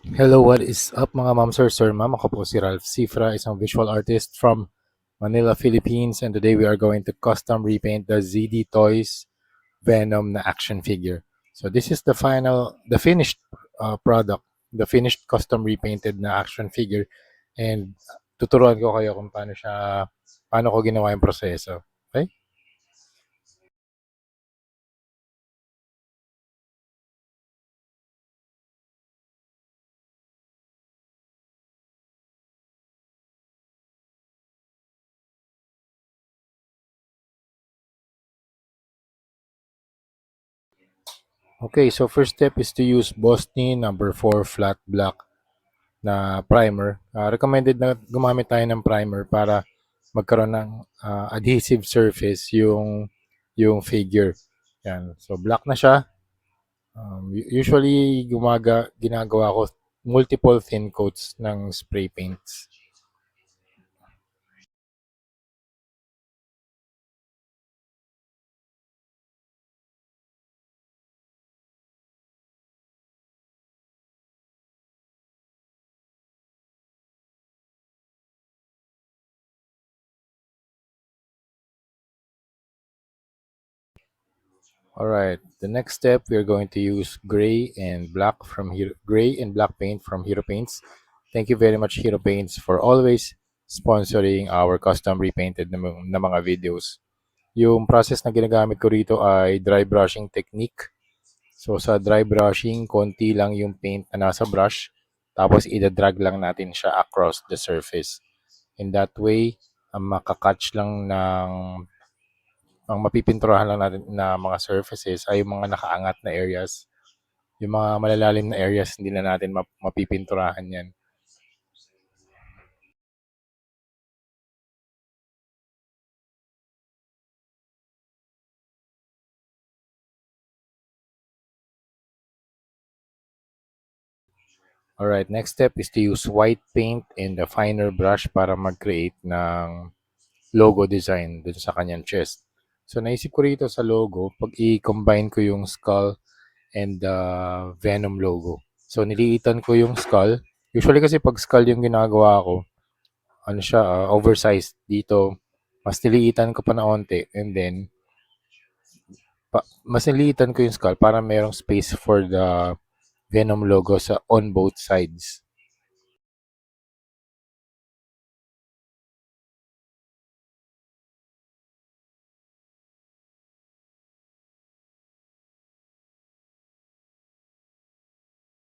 Hello, what is up mga ma'am, sir, ma'am? Ako po si Ralph Cifra, isang visual artist from Manila, Philippines. And today we are going to custom repaint the ZD Toys Venom na action figure. So this is the finished product, the finished custom repainted na action figure. And tuturuan ko kayo kung paano ko ginawa yung proseso. Okay? Okay, so first step is to use Boston number 4 flat black na primer. Recommended na gumamit tayo ng primer para magkaroon ng adhesive surface yung figure. Yan. So black na siya. Usually ginagawa ko multiple thin coats ng spray paints. Alright, the next step we're going to use gray and black paint from Hero Paints. Thank you very much Hero Paints for always sponsoring our custom repainted na mga videos. Yung process na ginagamit ko rito ay dry brushing technique. So sa dry brushing, konti lang yung paint na nasa brush, tapos ida-drag lang natin siya across the surface. In that way, ang makakatch lang ang mapipinturahan lang natin na mga surfaces ay yung mga nakaangat na areas. Yung mga malalalim na areas, hindi na natin mapipinturahan yan. Alright, next step is to use white paint and a finer brush para mag-create ng logo design dun sa kanyang chest. So naisip ko rito sa logo, pag i-combine ko yung skull and the Venom logo. So niliitan ko yung skull. Usually kasi pag skull yung ginagawa ko, ano siya, oversized dito. Mas niliitan ko pa na onte and then mas niliitan ko yung skull para mayroong space for the Venom logo on both sides.